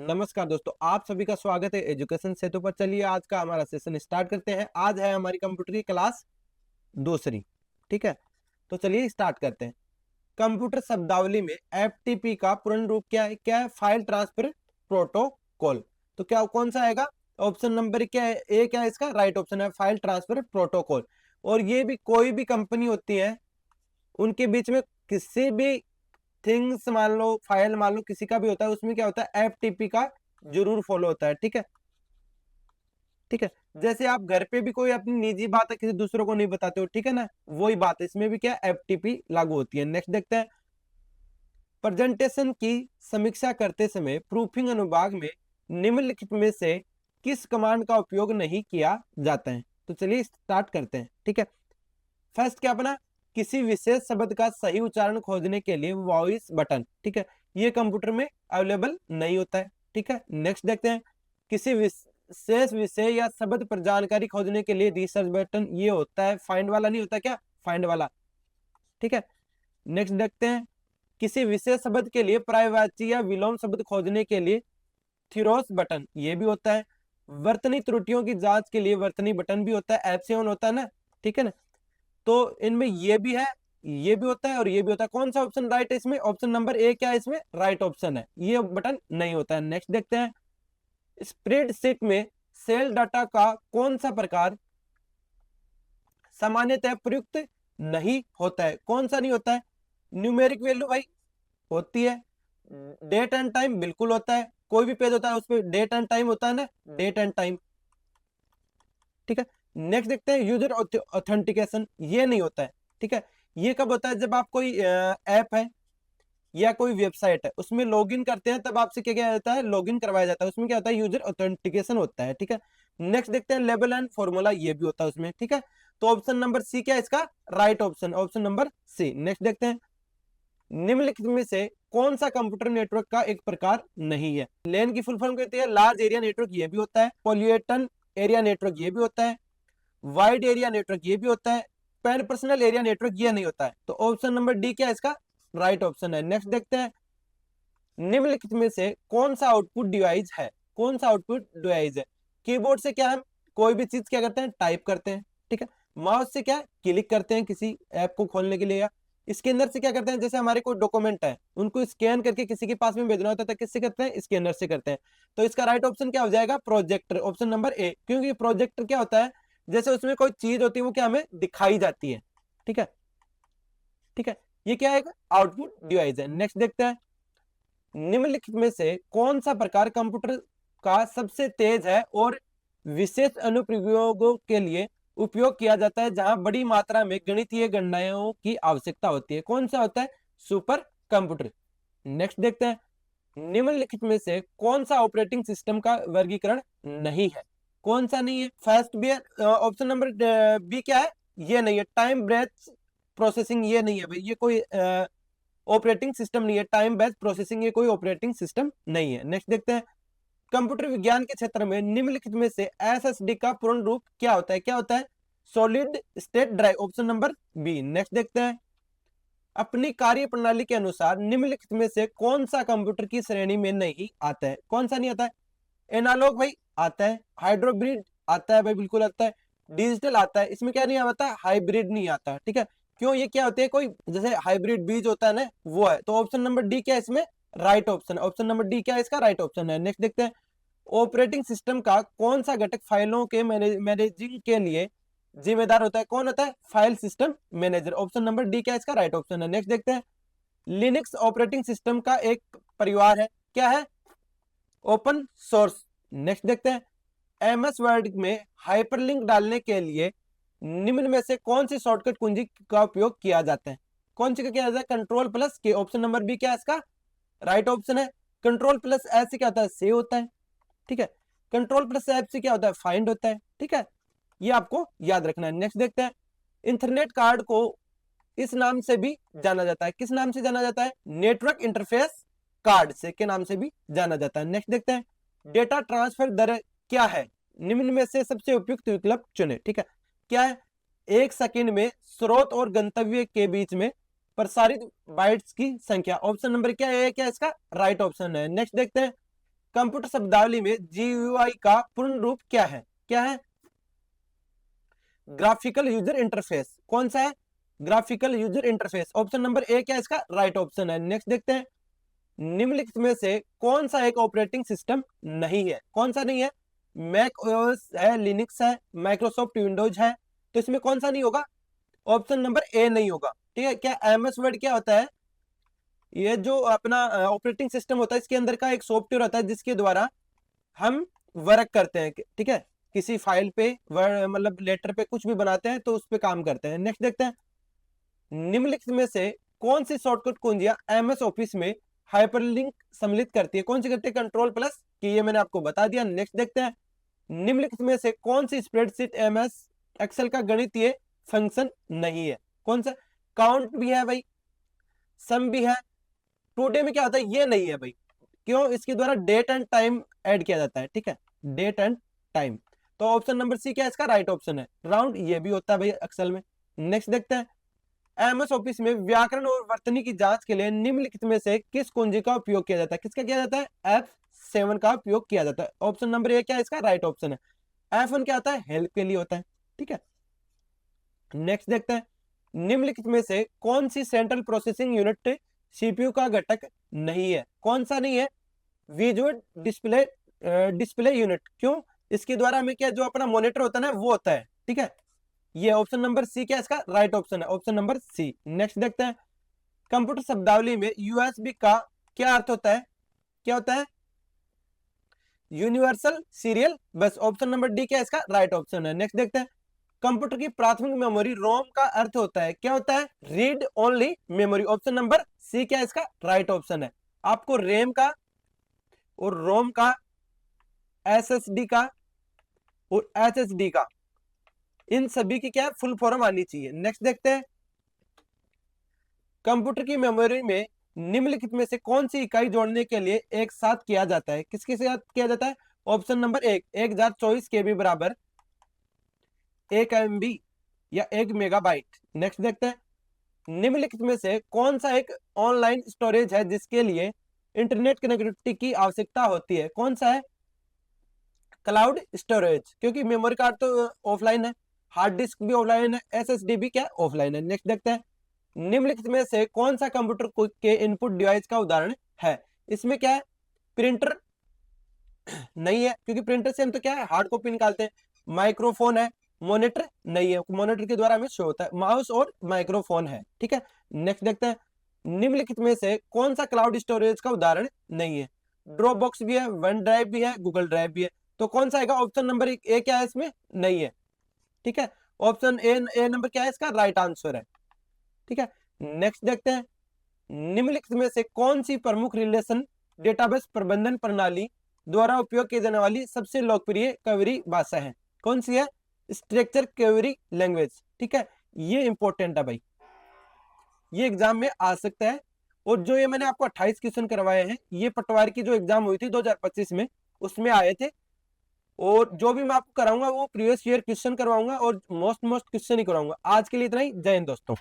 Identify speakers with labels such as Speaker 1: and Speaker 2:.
Speaker 1: नमस्कार दोस्तों, आप सभी का स्वागत है एजुकेशन सेतु पर। चलिए आज का हमारा सेशन स्टार्ट करते हैं। आज है हमारी कंप्यूटर की क्लास दूसरी। ठीक है, तो चलिए स्टार्ट करते हैं। कंप्यूटर शब्दावली में एफटीपी का पूर्ण रूप क्या है? File transfer protocol. तो क्या कौन सा आएगा? ऑप्शन नंबर क्या है? ए क्या है इसका? राइट ऑप्शन है, फाइल ट्रांसफर प्रोटोकॉल। और ये भी कोई भी कंपनी होती है, उनके बीच में किसी भी थिंग्स मान लो, फाइल मान लो, किसी का भी होता है, उसमें क्या होता है? एफटीपी का जरूर फॉलो होता है। ठीक है, ठीक है। जैसे आप घर पे भी कोई अपनी निजी बात है किसी दूसरों को नहीं बताते हो, ठीक है ना, वही बात है इसमें भी क्या एफटीपी लागू होती है। नेक्स्ट देखते हैं। प्रेजेंटेशन की समीक्षा करते समय प्रूफिंग अनुभाग में निम्नलिखित में से किस कमांड का उपयोग नहीं किया जाता है? तो चलिए स्टार्ट करते हैं। ठीक है, फर्स्ट क्या अपना, किसी विशेष शब्द का सही उच्चारण खोजने के लिए वॉइस बटन। ठीक है, ये कंप्यूटर में अवेलेबल नहीं होता है। ठीक है, नेक्स्ट देखते हैं। किसी विशेष विषय या शब्द पर जानकारी खोजने के लिए रिसर्च बटन, ये होता है फाइंड वाला, नहीं होता क्या? फाइंड वाला। ठीक है, नेक्स्ट देखते हैं। किसी विशेष शब्द के लिए पर्यायवाची या विलोम शब्द खोजने के लिए थिरोस बटन, ये भी होता है। वर्तनी त्रुटियों की जांच के लिए वर्तनी बटन भी होता है, एप्सिलॉन होता है ना। ठीक है ना, तो इनमें ये भी है, ये भी होता है और ये भी होता है। कौन सा ऑप्शन राइट है इसमें? ऑप्शन नंबर ए क्या है इसमें? राइट ऑप्शन है, ये बटन नहीं होता है। नेक्स्ट देखते हैं। स्प्रेडशीट में सेल डाटा का कौन सा प्रकार सामान्यतः प्रयुक्त नहीं होता है? कौन सा नहीं होता है? न्यूमेरिक वैल्यू भाई होती है। डेट एंड टाइम बिल्कुल होता है, कोई भी पेज होता है उस पर डेट एंड टाइम होता है ना, डेट एंड टाइम। ठीक है, नेक्स्ट देखते हैं। यूजर ऑथेंटिकेशन, ये नहीं होता है। ठीक है, ये कब होता है? जब आप कोई ऐप है या कोई वेबसाइट है उसमें लॉगिन करते हैं, तब आपसे क्या क्या जाता है? लॉगिन करवाया जाता है, उसमें क्या होता है? यूजर ऑथेंटिकेशन होता है। ठीक है, नेक्स्ट देखते हैं। लेबल एंड फॉर्मूला, ये भी होता है उसमें। ठीक है, तो ऑप्शन नंबर सी क्या है इसका? Right option, option number C. Next देखते हैं। निम्नलिखित में से कौन सा कंप्यूटर नेटवर्क का एक प्रकार नहीं है? लेन की फुल फॉर्म कहती है लार्ज एरिया नेटवर्क, ये भी होता है। पॉल्यूएटन एरिया नेटवर्क, ये भी होता है। वाइड एरिया नेटवर्क, ये भी होता है। पैन पर्सनल एरिया नेटवर्क, ये नहीं होता है। तो ऑप्शन नंबर डी क्या है इसका? राइट ऑप्शन है। नेक्स्ट देखते हैं। निम्नलिखित में से कौन सा आउटपुट डिवाइस है? कौन सा आउटपुट डिवाइस है? कीबोर्ड से क्या हम कोई भी चीज क्या करते हैं? टाइप करते हैं। ठीक है, माउस से क्या क्लिक करते हैं किसी ऐप को खोलने के लिए, या स्कैनर से क्या करते हैं? जैसे हमारे कोई डॉक्यूमेंट है, उनको स्कैन करके किसी के पास में भेजना होता है तो किससे करते हैं? स्कैनर से करते हैं। तो इसका राइट ऑप्शन क्या हो जाएगा? Projector, option number A. क्योंकि प्रोजेक्टर क्या होता है? जैसे उसमें कोई चीज होती है वो क्या हमें दिखाई जाती है। ठीक है, ठीक है, ये क्या है? आउटपुट डिवाइस है। नेक्स्ट देखते हैं। निम्नलिखित में से कौन सा प्रकार कंप्यूटर का सबसे तेज है और विशेष अनुप्रयोगों के लिए उपयोग किया जाता है, जहां बड़ी मात्रा में गणितीय गणनाओं की आवश्यकता होती है? कौन सा होता है? Super computer. नेक्स्ट देखते हैं। निम्नलिखित में से कौन सा ऑपरेटिंग सिस्टम का वर्गीकरण नहीं है? कौन सा नहीं है? First B, option number B क्या है? ये नहीं है। टाइम ब्रेथ प्रोसेसिंग, ये नहीं है भाई, ये कोई ऑपरेटिंग सिस्टम नहीं है। टाइम बेस्ड प्रोसेसिंग, ये कोई ऑपरेटिंग सिस्टम नहीं है। नेक्स्ट देखते हैं। कंप्यूटर विज्ञान के क्षेत्र में निम्नलिखित में से एसएसडी का पूर्ण रूप क्या होता है? क्या होता है? Solid state drive, option number B. Next देखते हैं। अपनी कार्य प्रणाली के अनुसार निम्नलिखित में से कौन सा कंप्यूटर की श्रेणी में नहीं आता है? कौन सा नहीं आता है? एनालॉग भाई आता है। हाइड्रोब्रिड आता है भाई, बिल्कुल आता है। डिजिटल आता है। इसमें क्या नहीं आता? हाइब्रिड नहीं आता। ठीक है, क्यों? ये क्या होते हैं? कोई जैसे हाइब्रिड बीज होता है ना, वो है। तो ऑप्शन नंबर डी क्या है इसमें? Right option, option number D क्या है इसका? राइट ऑप्शन है। नेक्स्ट देखते हैं। ऑपरेटिंग सिस्टम का कौन सा घटक फाइलों के मैनेजिंग के लिए जिम्मेदार होता है? कौन होता है? File system manager. Option number D क्या है इसका? राइट ऑप्शन है। नेक्स्ट देखते हैं। लिनक्स ऑपरेटिंग सिस्टम का एक परिवार है, क्या है? Open source. नेक्स्ट देखते हैं। एमएस वर्ड में हाइपरलिंक डालने के लिए निम्न में से कौन सी शॉर्टकट कुंजी का उपयोग किया जाता है? कौन सी का किया जाता है? कंट्रोल प्लस के, ऑप्शन नंबर बी क्या है इसका? राइट ऑप्शन है। कंट्रोल प्लस एस से क्या होता है? सेव होता है। ठीक है, कंट्रोल प्लस एफ से क्या होता है? फाइंड होता है। ठीक है, ये आपको याद रखना है। नेक्स्ट देखते हैं। इंटरनेट कार्ड को इस नाम से भी जाना जाता है, किस नाम से जाना जाता है? नेटवर्क इंटरफेस कार्ड से के नाम से भी जाना जाता है। नेक्स्ट देखते हैं। डेटा ट्रांसफर दर क्या है? निम्न में से सबसे उपयुक्त विकल्प चुने। ठीक है, क्या है? 1 सेकंड में स्रोत और गंतव्य के बीच में प्रसारित बाइट्स की संख्या। ऑप्शन नंबर क्या है? क्या इसका? राइट ऑप्शन है। नेक्स्ट देखते हैं। कंप्यूटर शब्दावली में GUI का पूर्ण रूप क्या है? क्या है? Graphical user interface. कौन सा है? Graphical user interface. Option number A क्या इसका राइट ऑप्शन है। नेक्स्ट देखते हैं, निम्नलिखित में से कौन सा एक ऑपरेटिंग सिस्टम नहीं है? कौन सा नहीं है? मैक ओएस है, लिनक्स है, माइक्रोसॉफ्ट विंडोज है, तो इसमें कौन सा नहीं होगा? ऑप्शन नंबर ए नहीं होगा। ठीक है, क्या MS वर्ड क्या होता है? ये जो अपना ऑपरेटिंग सिस्टम होता है, इसके अंदर का एक सॉफ्टवेयर होता है जिसके द्वारा हम वर्क करते हैं। ठीक है, किसी फाइल पे मतलब लेटर पे कुछ भी बनाते हैं तो उस पे काम करते हैं। नेक्स्ट देखते हैं, निम्नलिखित में से कौन सी शॉर्टकट कुंजियां MS ऑफिस में हाइपरलिंक सम्मिलित करती है? कौन सी करती है? कंट्रोल+ की, ये मैंने आपको बता दिया। नेक्स्ट देखते हैं, निम्नलिखित में से कौन सी स्प्रेडशीट MS एक्सेल का गणितीय फंक्शन नहीं है? कौन सा? काउंट भी है भाई, सम भी है, टुडे में क्या होता है? ये नहीं है भाई। क्यों? इसके द्वारा डेट एंड टाइम ऐड किया जाता है। ठीक है, डेट एंड टाइम। तो ऑप्शन नंबर सी क्या इसका राइट ऑप्शन है। राउंड ये भी होता है भाई एक्सेल में। नेक्स्ट देखते हैं, MS ऑफिस में व्याकरण और वर्तनी की जांच के लिए निम्नलिखित में से किस कुंजी का उपयोग किया जाता है? किसका किया जाता है? F7 का उपयोग किया जाता है। ऑप्शन नंबर ए क्या इसका राइट ऑप्शन है। F1 क्या होता है? हेल्प के लिए होता है। ठीक है, नेक्स्ट देखते हैं, निम्नलिखित में से कौन C central processing unit CPU का घटक नहीं है? कौन सा नहीं है? Visual display unit. क्यों? इसके द्वारा हमें क्या, जो अपना मॉनिटर होता है ना, वो होता है। ठीक है, ये ऑप्शन नंबर सी क्या इसका राइट ऑप्शन है। Option number C. नेक्स्ट देखते हैं, कंप्यूटर शब्दावली में USB का क्या अर्थ होता है? क्या होता है? यूनिवर्सल सीरियल बस। ऑप्शन नंबर डी क्या इसका राइट ऑप्शन है। नेक्स्ट देखते हैं, कंप्यूटर की प्राथमिक मेमोरी रोम का अर्थ होता है? क्या होता है? Read only memory. Option number C क्या इसका राइट ऑप्शन है। आपको रैम का और रोम का, SSD का और HSD का, इन सभी की क्या फुल फॉर्म आनी चाहिए। नेक्स्ट देखते हैं, कंप्यूटर की मेमोरी में निम्नलिखित में से कौन सी इकाई जोड़ने के लिए एक साथ किया जाता है? किसके साथ किया जाता है? ऑप्शन नंबर 1024 KB बराबर 1 MB या 1 मेगाबाइट। नेक्स्ट देखते हैं, निम्नलिखित में से कौन सा एक ऑनलाइन स्टोरेज है जिसके लिए इंटरनेट कनेक्टिविटी की आवश्यकता होती है? कौन सा है? क्लाउड स्टोरेज, क्योंकि मेमोरी कार्ड तो ऑफलाइन है, हार्ड डिस्क भी ऑफलाइन है, SSD भी क्या ऑफलाइन है। नेक्स्ट देखते हैं, निम्नलिखित में से कौन सा कंप्यूटर के इनपुट डिवाइस का उदाहरण है? इसमें क्या है? प्रिंटर नहीं है, क्योंकि प्रिंटर से हम तो क्या है हार्ड कॉपी निकालते हैं। माइक्रोफोन है, मॉनिटर नहीं है, मॉनिटर के द्वारा हमें शो होता है। माउस और माइक्रोफोन है। ठीक है, नेक्स्ट देखते हैं, निम्नलिखित में से कौन सा क्लाउड स्टोरेज का उदाहरण नहीं है? ड्रॉप बॉक्स भी है, वन ड्राइव भी है, गूगल ड्राइव भी है, तो कौन सा आएगा? ऑप्शन नंबर ए क्या है इसमें? नहीं है। ठीक है, ऑप्शन ए नंबर क्या है इसका राइट आंसर है। ठीक है, नेक्स्ट देखते हैं, निम्नलिखित में से कौन सी प्रमुख रिलेशन डेटाबेस प्रबंधन प्रणाली द्वारा उपयोग की जाने वाली सबसे लोकप्रिय क्वेरी भाषा है? कौन सी है? Structure query language. ठीक है, ये इंपॉर्टेंट है भाई, ये एग्जाम में आ सकता है। और जो ये मैंने आपको 28 क्वेश्चन करवाए हैं, ये पटवारी की जो एग्जाम हुई थी 2025 में, उसमें आए थे। और जो भी मैं आपको कराऊंगा वो प्रीवियस ईयर क्वेश्चन करवाऊंगा और मोस्ट क्वेश्चन ही कराऊंगा। आज के लिए इतना ही। जय हिंद दोस्तों।